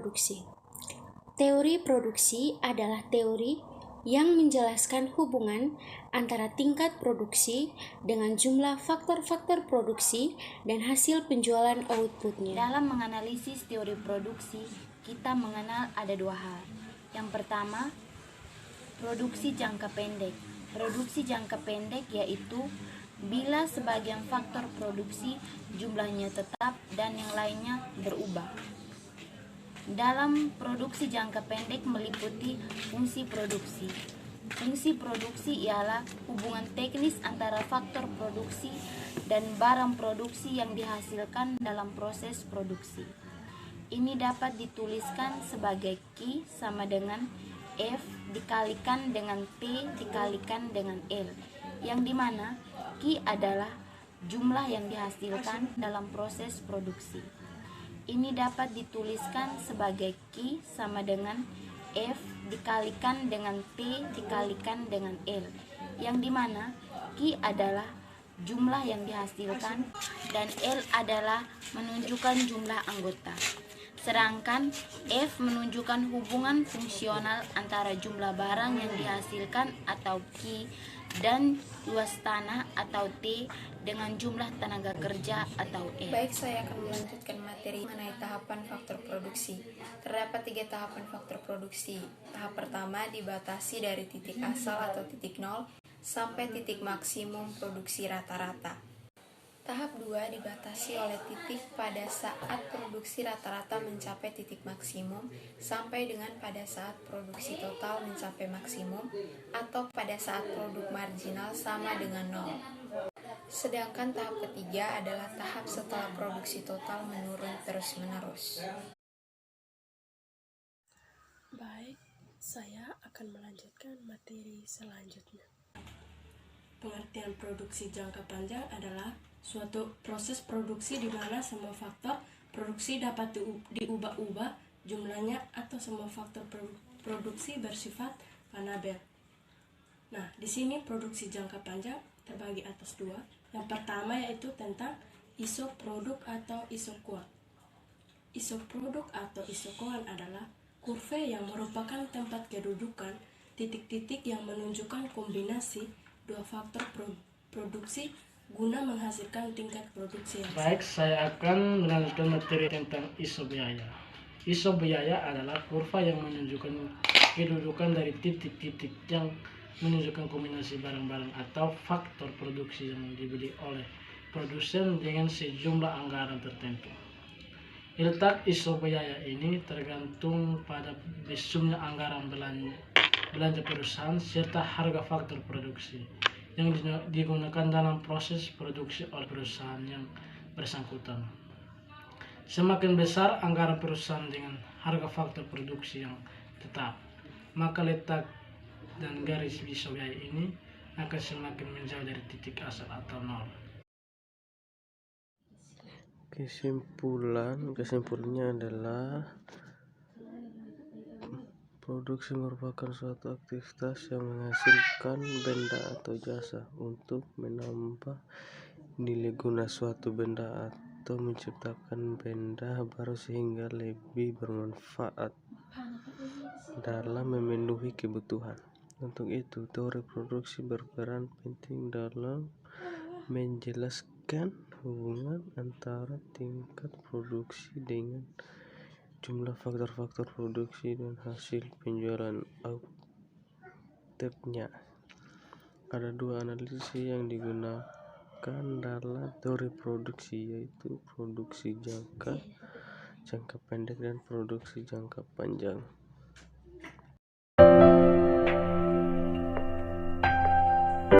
produksi. Teori produksi adalah teori yang menjelaskan hubungan antara tingkat produksi dengan jumlah faktor-faktor produksi dan hasil penjualan outputnya. Dalam menganalisis teori produksi, kita mengenal ada dua hal. Yang pertama, produksi jangka pendek. Produksi jangka pendek yaitu bila sebagian faktor produksi jumlahnya tetap dan yang lainnya berubah. Dalam produksi jangka pendek meliputi fungsi produksi. Fungsi produksi ialah hubungan teknis antara faktor produksi dan barang produksi yang dihasilkan dalam proses produksi. Ini dapat dituliskan sebagai Q sama dengan F dikalikan dengan T dikalikan dengan L, yang dimana Q adalah jumlah yang dihasilkan dalam proses produksi. Ini dapat dituliskan sebagai Q sama dengan F dikalikan dengan T dikalikan dengan L, yang dimana Q adalah jumlah yang dihasilkan dan L adalah menunjukkan jumlah anggota. Sedangkan F menunjukkan hubungan fungsional antara jumlah barang yang dihasilkan atau Q dan luas tanah atau T dengan jumlah tenaga kerja atau E. Baik, saya akan melanjutkan materi mengenai tahapan faktor produksi. Terdapat 3 tahapan faktor produksi. Tahap pertama dibatasi dari titik asal atau titik nol sampai titik maksimum produksi rata-rata. Tahap 2 dibatasi oleh titik pada saat produksi rata-rata mencapai titik maksimum sampai dengan pada saat produksi total mencapai maksimum atau pada saat produk marginal sama dengan nol. Sedangkan tahap ketiga adalah tahap setelah produksi total menurun terus-menerus. Baik, saya akan melanjutkan materi selanjutnya. Pengertian produksi jangka panjang adalah suatu proses produksi di mana semua faktor produksi dapat diubah-ubah jumlahnya atau semua faktor produksi bersifat variabel. Nah, di sini produksi jangka panjang terbagi atas 2. Yang pertama yaitu tentang isoproduk atau isokuan. Isoproduk atau isokuan adalah kurva yang merupakan tempat kedudukan titik-titik yang menunjukkan kombinasi dua faktor produksi guna menghasilkan tingkat produksi yang sama. Baik, saya akan melanjutkan materi tentang isobiaya. Isobiaya adalah kurva yang menunjukkan kedudukan dari titik-titik yang menunjukkan kombinasi barang-barang atau faktor produksi yang dibeli oleh produsen dengan sejumlah anggaran tertentu. Letak isobiaya ini tergantung pada besarnya anggaran belanja perusahaan serta harga faktor produksi yang digunakan dalam proses produksi oleh perusahaan yang bersangkutan. Semakin besar anggaran perusahaan dengan harga faktor produksi yang tetap, maka letak dan garis isobiaya ini akan semakin menjauh dari titik asal atau nol. Kesimpulannya adalah produksi merupakan suatu aktivitas yang menghasilkan benda atau jasa untuk menambah nilai guna suatu benda atau menciptakan benda baru sehingga lebih bermanfaat dalam memenuhi kebutuhan. Untuk itu, teori produksi berperan penting dalam menjelaskan hubungan antara tingkat produksi dengan jumlah faktor-faktor produksi dan hasil penjualan outputnya. Ada 2 analisis yang digunakan dalam teori produksi, yaitu produksi jangka pendek dan produksi jangka panjang.